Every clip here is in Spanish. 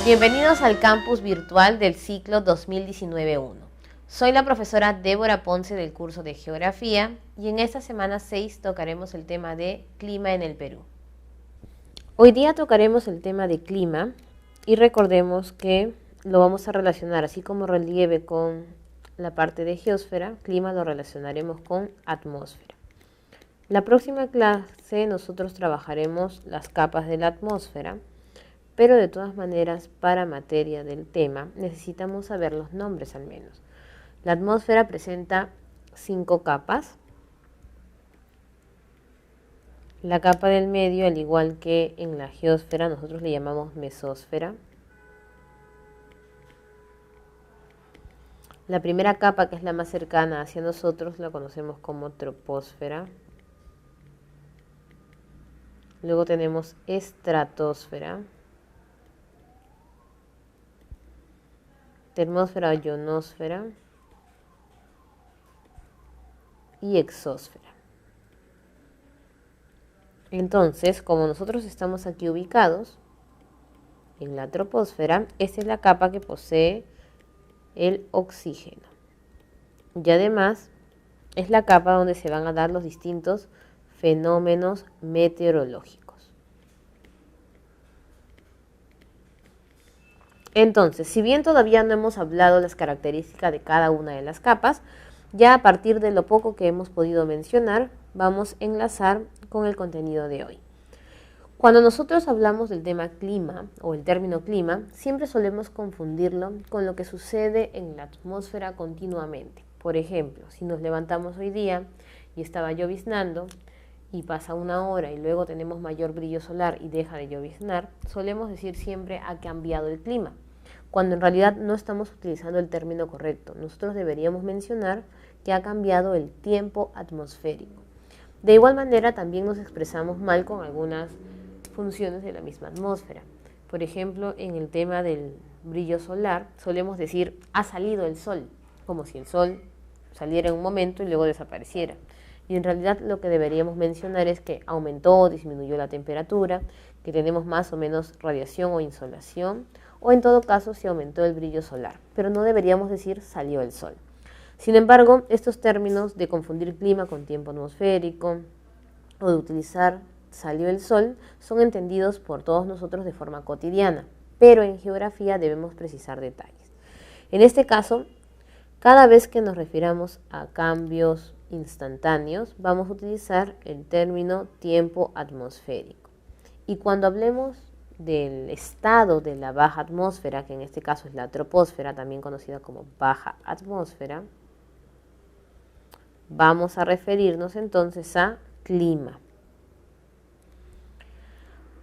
Bienvenidos al campus virtual del ciclo 2019-1. Soy la profesora Débora Ponce del curso de Geografía y en esta semana 6 tocaremos el tema de clima en el Perú. Hoy día tocaremos el tema de clima y recordemos que lo vamos a relacionar, así como relieve con la parte de geósfera, clima lo relacionaremos con atmósfera. La próxima clase nosotros trabajaremos las capas de la atmósfera, pero de todas maneras, para materia del tema, necesitamos saber los nombres al menos. La atmósfera presenta 5 capas. La capa del medio, al igual que en la geósfera, nosotros le llamamos mesósfera. La primera capa, que es la más cercana hacia nosotros, la conocemos como troposfera. Luego tenemos estratosfera, termósfera o ionosfera y exósfera. Entonces, como nosotros estamos aquí ubicados en la troposfera, esta es la capa que posee el oxígeno. Y además es la capa donde se van a dar los distintos fenómenos meteorológicos. Entonces, si bien todavía no hemos hablado las características de cada una de las capas, ya a partir de lo poco que hemos podido mencionar, vamos a enlazar con el contenido de hoy. Cuando nosotros hablamos del tema clima o el término clima, siempre solemos confundirlo con lo que sucede en la atmósfera continuamente. Por ejemplo, si nos levantamos hoy día y estaba lloviznando y pasa una hora y luego tenemos mayor brillo solar y deja de lloviznar, solemos decir siempre ha cambiado el clima, cuando en realidad no estamos utilizando el término correcto. Nosotros deberíamos mencionar que ha cambiado el tiempo atmosférico. De igual manera, también nos expresamos mal con algunas funciones de la misma atmósfera. Por ejemplo, en el tema del brillo solar, solemos decir ha salido el sol, como si el sol saliera en un momento y luego desapareciera. Y en realidad lo que deberíamos mencionar es que aumentó o disminuyó la temperatura, que tenemos más o menos radiación o insolación, o en todo caso si aumentó el brillo solar. Pero no deberíamos decir salió el sol. Sin embargo, estos términos de confundir clima con tiempo atmosférico o de utilizar salió el sol son entendidos por todos nosotros de forma cotidiana, pero en geografía debemos precisar detalles. En este caso, cada vez que nos refiramos a cambios instantáneos, vamos a utilizar el término tiempo atmosférico. Y cuando hablemos del estado de la baja atmósfera, que en este caso es la troposfera, también conocida como baja atmósfera, vamos a referirnos entonces a clima.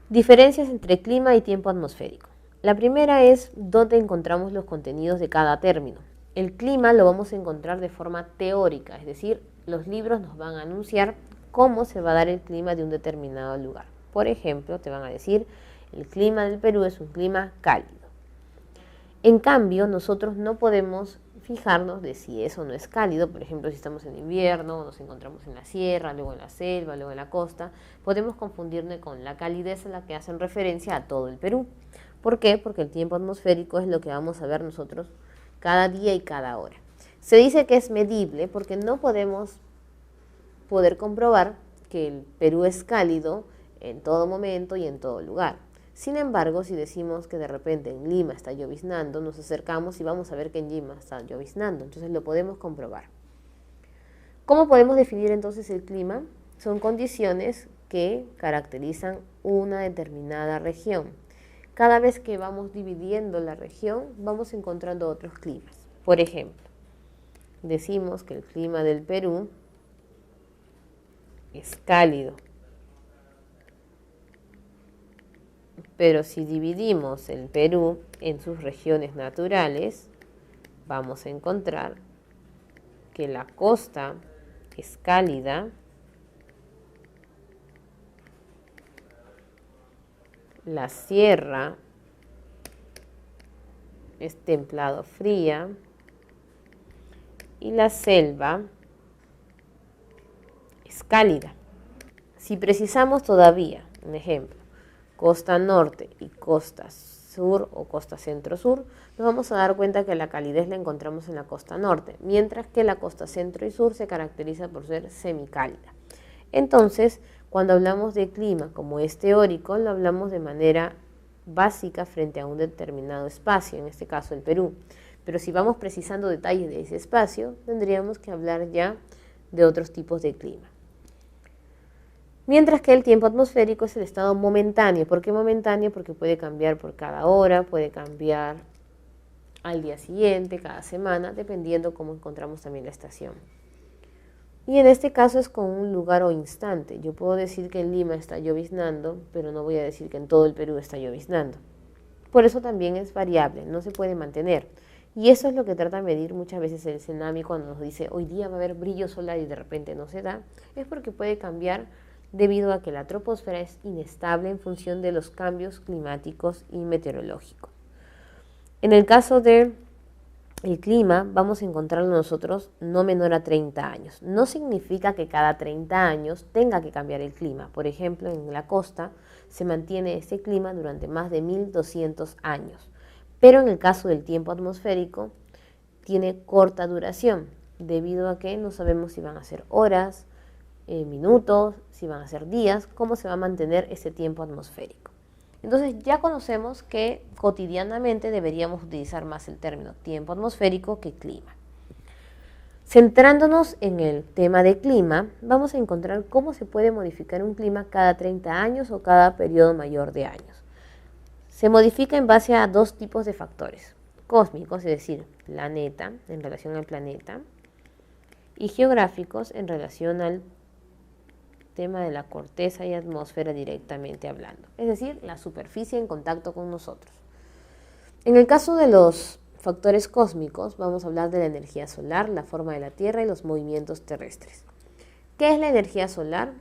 Diferencias entre clima y tiempo atmosférico. La primera es dónde encontramos los contenidos de cada término. El clima lo vamos a encontrar de forma teórica, es decir, los libros nos van a anunciar cómo se va a dar el clima de un determinado lugar. Por ejemplo, te van a decir, el clima del Perú es un clima cálido. En cambio, nosotros no podemos fijarnos de si eso no es cálido. Por ejemplo, si estamos en invierno, nos encontramos en la sierra, luego en la selva, luego en la costa, podemos confundirnos con la calidez a la que hacen referencia a todo el Perú. ¿Por qué? Porque el tiempo atmosférico es lo que vamos a ver nosotros cada día y cada hora. Se dice que es medible porque no podemos poder comprobar que el Perú es cálido en todo momento y en todo lugar. Sin embargo, si decimos que de repente en Lima está lloviznando, nos acercamos y vamos a ver que en Lima está lloviznando. Entonces lo podemos comprobar. ¿Cómo podemos definir entonces el clima? Son condiciones que caracterizan una determinada región. Cada vez que vamos dividiendo la región, vamos encontrando otros climas. Por ejemplo, decimos que el clima del Perú es cálido. Pero si dividimos el Perú en sus regiones naturales, vamos a encontrar que la costa es cálida, la sierra es templado fría y la selva es cálida. Si precisamos todavía, un ejemplo, costa norte y costa sur o costa centro-sur, nos vamos a dar cuenta que la calidez la encontramos en la costa norte, mientras que la costa centro y sur se caracteriza por ser semicálida. Entonces, cuando hablamos de clima como es teórico, lo hablamos de manera básica frente a un determinado espacio, en este caso el Perú. Pero si vamos precisando detalles de ese espacio, tendríamos que hablar ya de otros tipos de clima. Mientras que el tiempo atmosférico es el estado momentáneo. ¿Por qué momentáneo? Porque puede cambiar por cada hora, puede cambiar al día siguiente, cada semana, dependiendo cómo encontramos también la estación. Y en este caso es con un lugar o instante. Yo puedo decir que en Lima está lloviznando, pero no voy a decir que en todo el Perú está lloviznando. Por eso también es variable, no se puede mantener. Y eso es lo que trata de medir muchas veces el CENAMI cuando nos dice hoy día va a haber brillo solar y de repente no se da. Es porque puede cambiar debido a que la troposfera es inestable en función de los cambios climáticos y meteorológicos. En el caso del clima, vamos a encontrarlo nosotros no menor a 30 años. No significa que cada 30 años tenga que cambiar el clima. Por ejemplo, en la costa se mantiene este clima durante más de 1200 años. Pero en el caso del tiempo atmosférico, tiene corta duración, debido a que no sabemos si van a ser horas, minutos, si van a ser días, cómo se va a mantener ese tiempo atmosférico. Entonces ya conocemos que cotidianamente deberíamos utilizar más el término tiempo atmosférico que clima. Centrándonos en el tema de clima, vamos a encontrar cómo se puede modificar un clima cada 30 años o cada periodo mayor de años. Se modifica en base a dos tipos de factores, cósmicos, es decir, planeta, en relación al planeta, y geográficos, en relación al tema de la corteza y atmósfera directamente hablando, es decir, la superficie en contacto con nosotros. En el caso de los factores cósmicos, vamos a hablar de la energía solar, la forma de la Tierra y los movimientos terrestres. ¿Qué es la energía solar?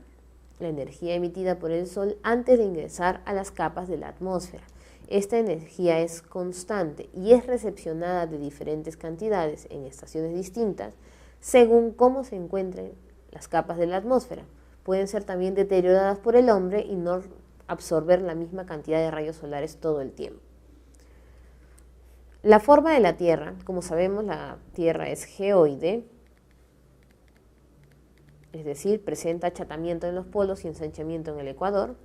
La energía emitida por el Sol antes de ingresar a las capas de la atmósfera. Esta energía es constante y es recepcionada de diferentes cantidades en estaciones distintas según cómo se encuentren las capas de la atmósfera. Pueden ser también deterioradas por el hombre y no absorber la misma cantidad de rayos solares todo el tiempo. La forma de la Tierra, como sabemos, la Tierra es geoide, es decir, presenta achatamiento en los polos y ensanchamiento en el ecuador.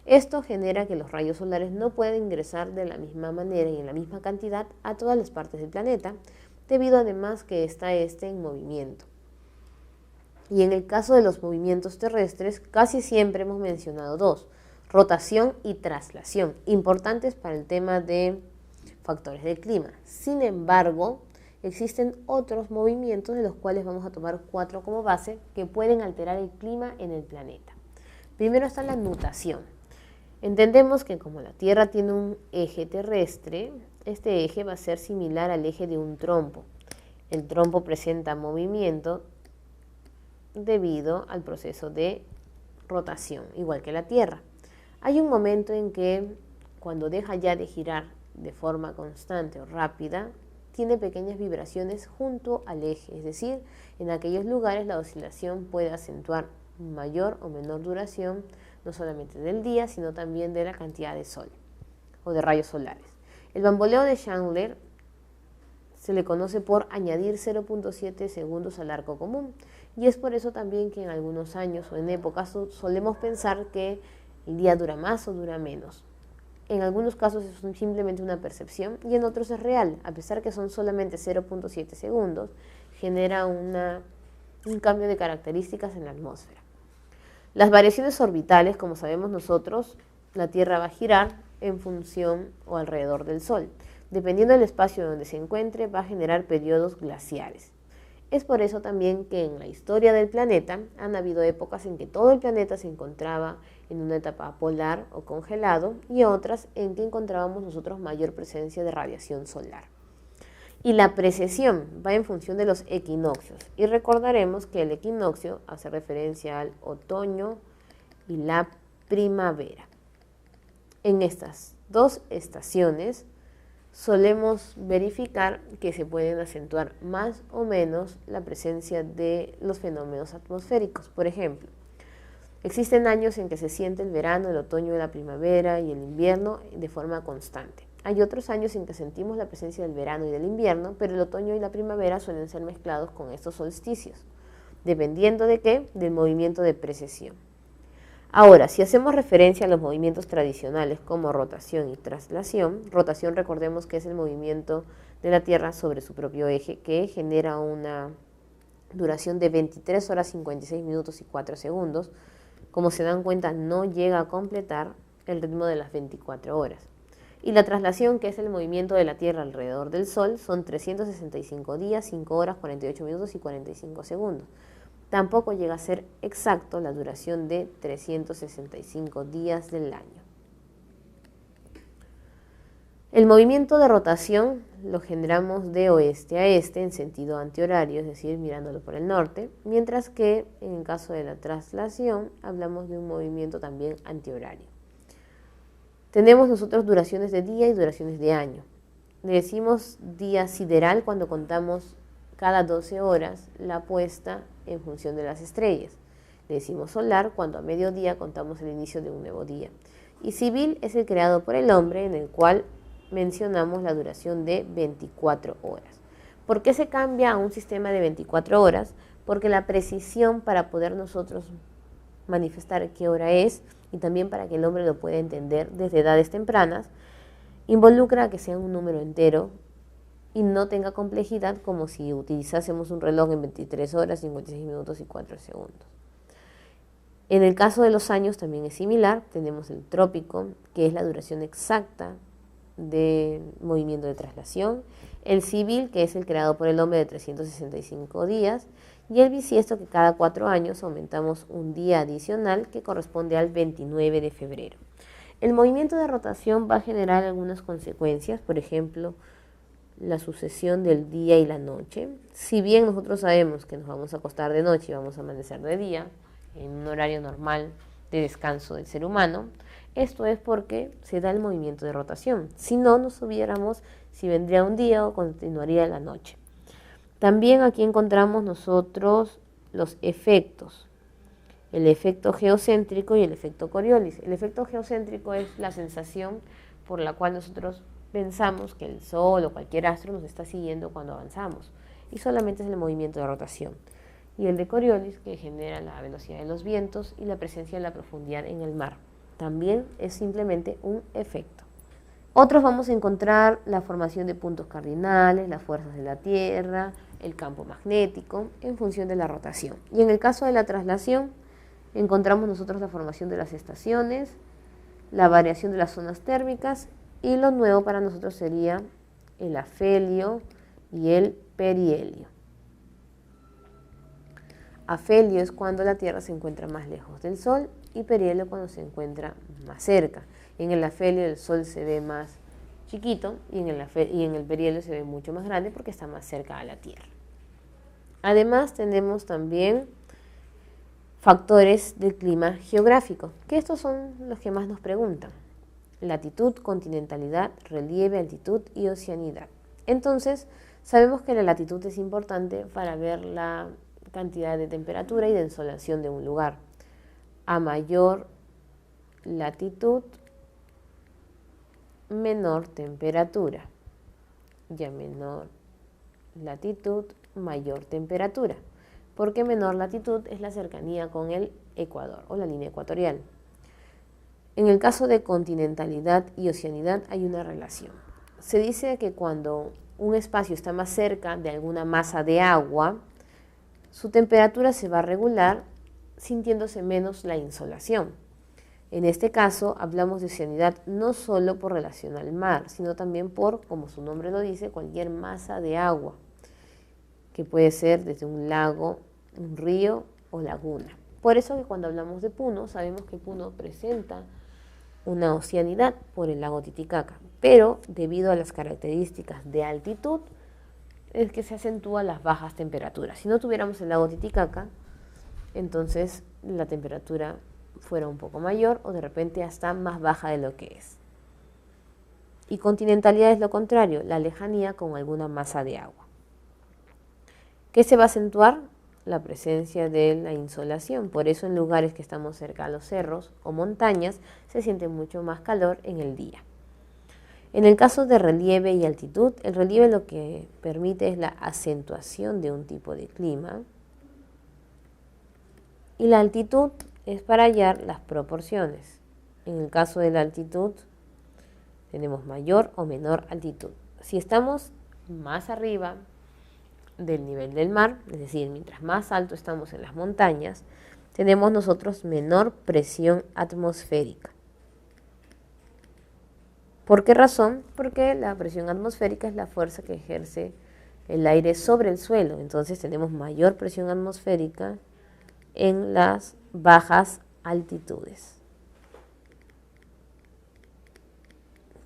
Esto genera que los rayos solares no puedan ingresar de la misma manera y en la misma cantidad a todas las partes del planeta, debido además que está en movimiento. Y en el caso de los movimientos terrestres, casi siempre hemos mencionado dos, rotación y traslación, importantes para el tema de factores del clima. Sin embargo, existen otros movimientos de los cuales vamos a tomar 4 como base que pueden alterar el clima en el planeta. Primero está la nutación. Entendemos que como la Tierra tiene un eje terrestre, este eje va a ser similar al eje de un trompo. El trompo presenta movimiento debido al proceso de rotación, igual que la Tierra. Hay un momento en que cuando deja ya de girar de forma constante o rápida, tiene pequeñas vibraciones junto al eje, es decir, en aquellos lugares la oscilación puede acentuar mayor o menor duración, no solamente del día, sino también de la cantidad de sol o de rayos solares. El bamboleo de Chandler se le conoce por añadir 0.7 segundos al arco común, y es por eso también que en algunos años o en épocas solemos pensar que el día dura más o dura menos. En algunos casos es simplemente una percepción y en otros es real. A pesar que son solamente 0.7 segundos, genera un cambio de características en la atmósfera. Las variaciones orbitales, como sabemos nosotros, la Tierra va a girar en función o alrededor del Sol. Dependiendo del espacio donde se encuentre, va a generar periodos glaciares. Es por eso también que en la historia del planeta han habido épocas en que todo el planeta se encontraba en una etapa polar o congelado y otras en que encontrábamos nosotros mayor presencia de radiación solar. Y la precesión va en función de los equinoccios. Y recordaremos que el equinoccio hace referencia al otoño y la primavera. En estas dos estaciones solemos verificar que se pueden acentuar más o menos la presencia de los fenómenos atmosféricos. Por ejemplo, existen años en que se siente el verano, el otoño, la primavera y el invierno de forma constante. Hay otros años en que sentimos la presencia del verano y del invierno, pero el otoño y la primavera suelen ser mezclados con estos solsticios, dependiendo de qué, del movimiento de precesión. Ahora, si hacemos referencia a los movimientos tradicionales como rotación y traslación, rotación recordemos que es el movimiento de la Tierra sobre su propio eje que genera una duración de 23 horas 56 minutos y 4 segundos. Como se dan cuenta, no llega a completar el ritmo de las 24 horas. Y la traslación, que es el movimiento de la Tierra alrededor del Sol, son 365 días, 5 horas, 48 minutos y 45 segundos. Tampoco llega a ser exacto la duración de 365 días del año. El movimiento de rotación lo generamos de oeste a este en sentido antihorario, es decir, mirándolo por el norte, mientras que en el caso de la traslación hablamos de un movimiento también antihorario. Tenemos nosotros duraciones de día y duraciones de año. Le decimos día sideral cuando contamos cada 12 horas la puesta en función de las estrellas. Le decimos solar cuando a mediodía contamos el inicio de un nuevo día. Y civil es el creado por el hombre, en el cual mencionamos la duración de 24 horas. ¿Por qué se cambia a un sistema de 24 horas? Porque la precisión para poder nosotros manifestar qué hora es y también para que el hombre lo pueda entender desde edades tempranas, involucra que sea un número entero y no tenga complejidad como si utilizásemos un reloj en 23 horas, 56 minutos y 4 segundos. En el caso de los años también es similar, tenemos el trópico, que es la duración exacta de movimiento de traslación, el civil, que es el creado por el hombre de 365 días, y el bisiesto, que cada 4 años aumentamos un día adicional que corresponde al 29 de febrero. El movimiento de rotación va a generar algunas consecuencias, por ejemplo, la sucesión del día y la noche. Si bien nosotros sabemos que nos vamos a acostar de noche y vamos a amanecer de día, en un horario normal de descanso del ser humano, esto es porque se da el movimiento de rotación. Si no, no supiéramos si vendría un día o continuaría la noche. También aquí encontramos nosotros los efectos, el efecto geocéntrico y el efecto Coriolis. El efecto geocéntrico es la sensación por la cual nosotros pensamos que el Sol o cualquier astro nos está siguiendo cuando avanzamos, y solamente es el movimiento de rotación. Y el de Coriolis, que genera la velocidad de los vientos y la presencia de la profundidad en el mar. También es simplemente un efecto. Otros vamos a encontrar la formación de puntos cardinales, las fuerzas de la Tierra, el campo magnético, en función de la rotación. Y en el caso de la traslación, encontramos nosotros la formación de las estaciones, la variación de las zonas térmicas, y lo nuevo para nosotros sería el afelio y el perihelio. Afelio es cuando la Tierra se encuentra más lejos del Sol y perihelio cuando se encuentra más cerca. En el afelio el Sol se ve más chiquito y en el perihelio se ve mucho más grande porque está más cerca a la Tierra. Además tenemos también factores del clima geográfico, que estos son los que más nos preguntan: latitud, continentalidad, relieve, altitud y oceanidad. Entonces, sabemos que la latitud es importante para ver la cantidad de temperatura y de insolación de un lugar. A mayor latitud, menor temperatura, y a menor latitud, mayor temperatura, porque menor latitud es la cercanía con el ecuador o la línea ecuatorial. En el caso de continentalidad y oceanidad hay una relación. Se dice que cuando un espacio está más cerca de alguna masa de agua, su temperatura se va a regular sintiéndose menos la insolación. En este caso hablamos de oceanidad no solo por relación al mar, sino también por, como su nombre lo dice, cualquier masa de agua, que puede ser desde un lago, un río o laguna. Por eso que cuando hablamos de Puno, sabemos que Puno presenta una oceanidad por el lago Titicaca, pero debido a las características de altitud es que se acentúan las bajas temperaturas. Si no tuviéramos el lago Titicaca, entonces la temperatura fuera un poco mayor o de repente hasta más baja de lo que es. Y continentalidad es lo contrario, la lejanía con alguna masa de agua. ¿Qué se va a acentuar? La presencia de la insolación. Por eso en lugares que estamos cerca a los cerros o montañas se siente mucho más calor en el día. En el caso de relieve y altitud, el relieve lo que permite es la acentuación de un tipo de clima y la altitud es para hallar las proporciones. En el caso de la altitud, tenemos mayor o menor altitud. Si estamos más arriba del nivel del mar, es decir, mientras más alto estamos en las montañas, tenemos nosotros menor presión atmosférica. ¿Por qué razón? Porque la presión atmosférica es la fuerza que ejerce el aire sobre el suelo. Entonces tenemos mayor presión atmosférica en las bajas altitudes.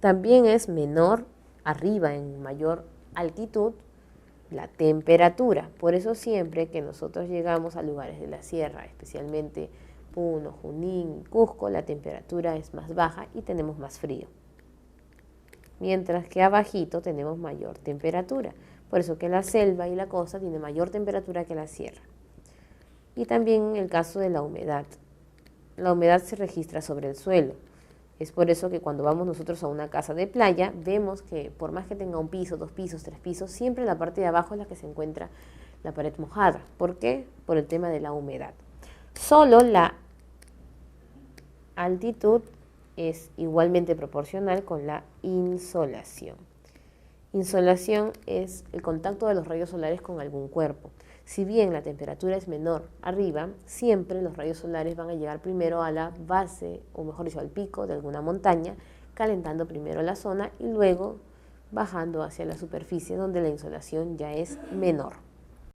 También es menor arriba, en mayor altitud, la temperatura. Por eso siempre que nosotros llegamos a lugares de la sierra, especialmente Puno, Junín, Cusco, la temperatura es más baja y tenemos más frío. Mientras que abajito tenemos mayor temperatura. Por eso que la selva y la costa tienen mayor temperatura que la sierra. Y también en el caso de la humedad. La humedad se registra sobre el suelo. Es por eso que cuando vamos nosotros a una casa de playa, vemos que por más que tenga un piso, 2 pisos, 3 pisos, siempre la parte de abajo es la que se encuentra la pared mojada. ¿Por qué? Por el tema de la humedad. Solo la altitud es igualmente proporcional con la insolación. Insolación es el contacto de los rayos solares con algún cuerpo. Si bien la temperatura es menor arriba, siempre los rayos solares van a llegar primero a la base, o mejor dicho, al pico de alguna montaña, calentando primero la zona y luego bajando hacia la superficie donde la insolación ya es menor.